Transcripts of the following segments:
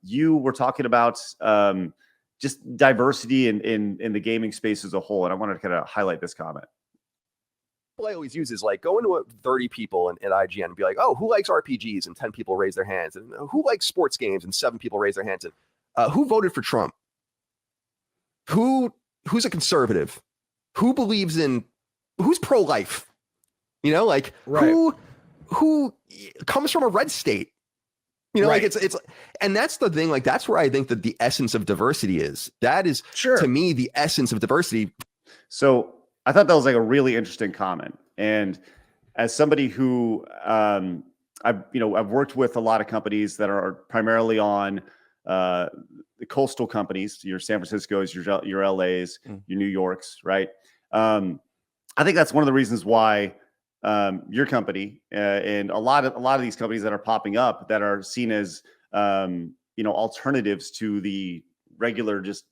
you were talking about just diversity in the gaming space as a whole. And I wanted to kind of highlight this comment. I always use is like go into 30 people in IGN and be like, oh, who likes RPGs? And 10 people raise their hands. And who likes sports games? And 7 people raise their hands. And who voted for Trump? Who's a conservative? Who believes in, who's pro-life? You know, like right. who comes from a red state? You know, right. like it's, and that's the thing, like, that's where I think that the essence of diversity is. That is, to me, the essence of diversity. So I thought that was like a really interesting comment. And as somebody who, I've worked with a lot of companies that are primarily on the coastal companies, your San Francisco's, your LA's, your New York's, right? I think that's one of the reasons why your company and a lot of these companies that are popping up that are seen as alternatives to the regular just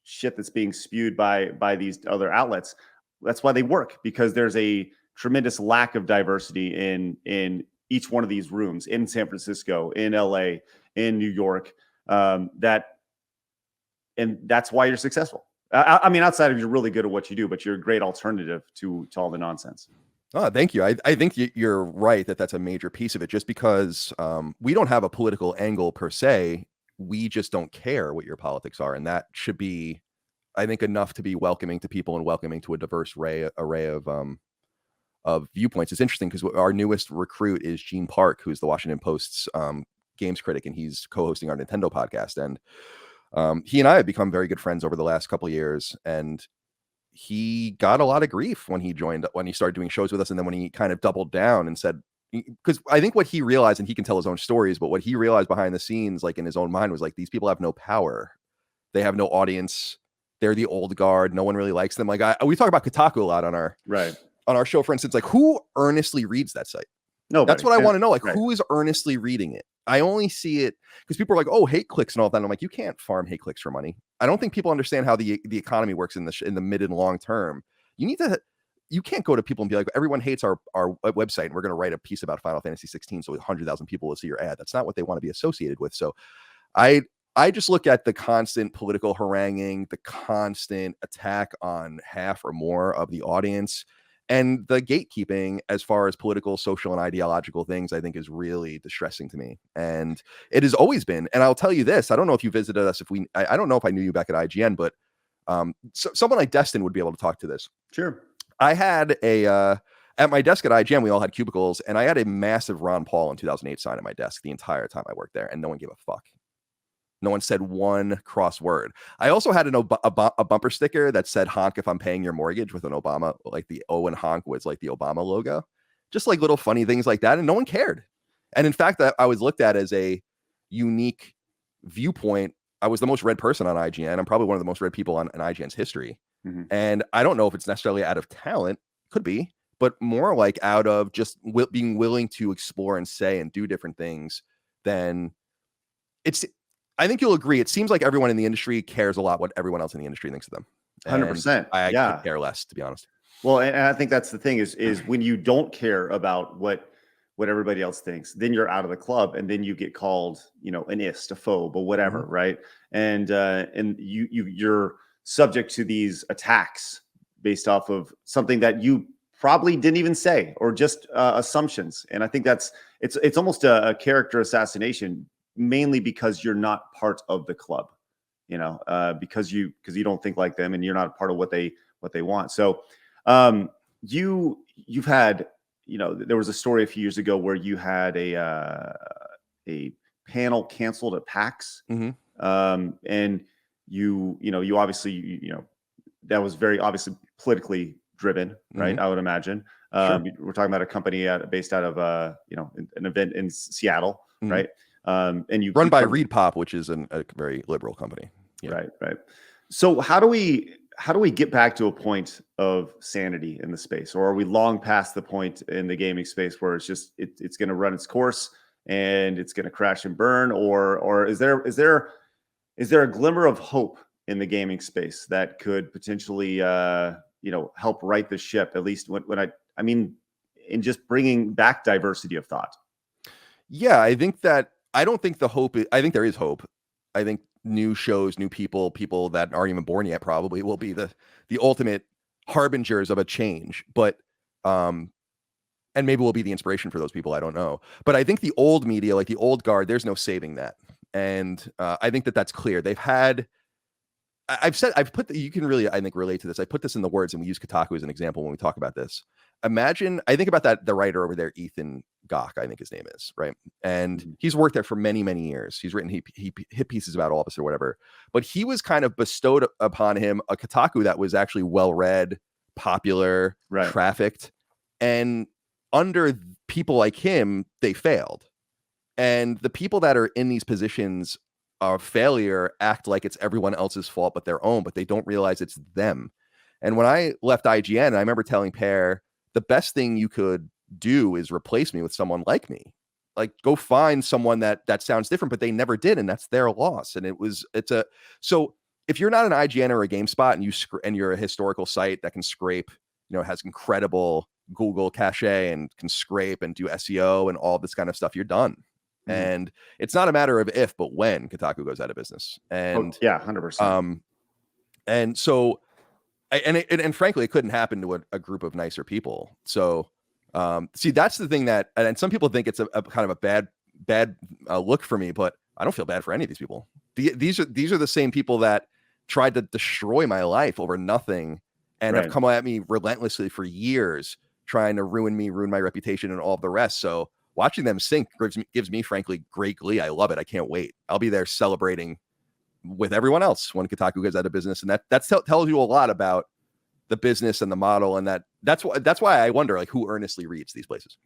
shit that's being spewed by these other outlets. That's why they work, because there's a tremendous lack of diversity in each one of these rooms in San Francisco, in LA, in New York. And that's why you're successful. I mean, outside of you're really good at what you do, but you're a great alternative to all the nonsense. Oh, thank you. I think you're right that's a major piece of it, just because we don't have a political angle per se. We just don't care what your politics are. And that should be, I think, enough to be welcoming to people and welcoming to a diverse array of viewpoints. It's interesting because our newest recruit is Gene Park, who's the Washington Post's games critic, and he's co-hosting our Nintendo podcast. And he and I have become very good friends over the last couple of years. And he got a lot of grief when he started doing shows with us. And then when he kind of doubled down and said, because I think what he realized, and he can tell his own stories, but what he realized behind the scenes, like in his own mind, was like, these people have no power. They have no audience. They're the old guard. No one really likes them. Like we talk about Kotaku a lot on our show, for instance. Like, who earnestly reads that site? Nobody. That's what I want to know. Like, who is earnestly reading it? I only see it because people are like, oh, hate clicks and all that. And I'm like, you can't farm hate clicks for money. I don't think people understand how the economy works in the mid and long term. You can't go to people and be like, everyone hates our website and we're going to write a piece about Final Fantasy 16 so 100,000 people will see your ad. That's not what they want to be associated with. So I just look at the constant political haranguing, the constant attack on half or more of the audience, and the gatekeeping as far as political, social, and ideological things, I think, is really distressing to me. And it has always been. And I'll tell you this, I don't know if you visited us, I don't know if I knew you back at IGN, but someone like Destin would be able to talk to this. Sure. I had at my desk at IGN, we all had cubicles, and I had a massive Ron Paul in 2008 sign at my desk the entire time I worked there, and no one gave a fuck. No one said one cross word. I also had a bumper sticker that said honk if I'm paying your mortgage, with an Obama, like the O and honk was like the Obama logo. Just like little funny things like that. And no one cared. And in fact, I was looked at as a unique viewpoint. I was the most read person on IGN. I'm probably one of the most read people in IGN's history. Mm-hmm. And I don't know if it's necessarily out of talent, could be, but more like out of just being willing to explore and say and do different things. Then I think you'll agree. It seems like everyone in the industry cares a lot what everyone else in the industry thinks of them. 100%. I could care less, to be honest. Well, and I think that's the thing is when you don't care about what everybody else thinks, then you're out of the club, and then you get called, an ist, a phobe, or whatever, mm-hmm. right? And you're subject to these attacks based off of something that you probably didn't even say, or just assumptions. And I think it's almost a character assassination, mainly because you're not part of the club, because you don't think like them and you're not a part of what they want. So you've had, there was a story a few years ago where you had a panel canceled at PAX. Mm-hmm. And you obviously, that was very obviously politically driven, right? Mm-hmm. I would imagine. Sure. We're talking about a company based out of, an event in Seattle, mm-hmm. right? And you run by Reed Pop, which is a very liberal company. Yeah. Right. So how do we get back to a point of sanity in the space, or are we long past the point in the gaming space where it's just it's going to run its course and it's going to crash and burn, or is there a glimmer of hope in the gaming space that could potentially help right the ship, at least when I mean in just bringing back diversity of thought? Yeah, I think that. I don't think I think there is hope. I think new shows, new people that aren't even born yet probably will be the ultimate harbingers of a change. But and maybe will be the inspiration for those people. I don't know. But I think the old media, like the old guard, there's no saving that. And I think that that's clear. They've had, you can really, I think, relate to this. I put this in the words, and we use Kotaku as an example when we talk about this. Imagine, I think about the writer over there, Ethan Gach, I think his name is, right? And he's worked there for many, many years. He's written hit pieces about all of us or whatever. But he was kind of bestowed upon him a Kotaku that was actually well-read, popular, trafficked. And under people like him, they failed. And the people that are in these positions of failure act like it's everyone else's fault but their own, but they don't realize it's them. And when I left IGN, I remember telling Pear, the best thing you could do is replace me with someone like me. Like, go find someone that sounds different, but they never did, and that's their loss. And so if you're not an IGN or a GameSpot and you're a historical site that can scrape, has incredible Google cache and can scrape and do SEO and all this kind of stuff, you're done. And it's not a matter of if, but when Kotaku goes out of business. And 100%. And so, and frankly, it couldn't happen to a group of nicer people. So, see, that's the thing that, and some people think it's a kind of a bad look for me, but I don't feel bad for any of these people. These are the same people that tried to destroy my life over nothing and have come at me relentlessly for years, trying to ruin my reputation and all of the rest. So watching them sink gives me frankly great glee. I love it. I can't wait. I'll be there celebrating with everyone else when Kotaku goes out of business, and that tells you a lot about the business and the model, and that's why I wonder, like, who earnestly reads these places.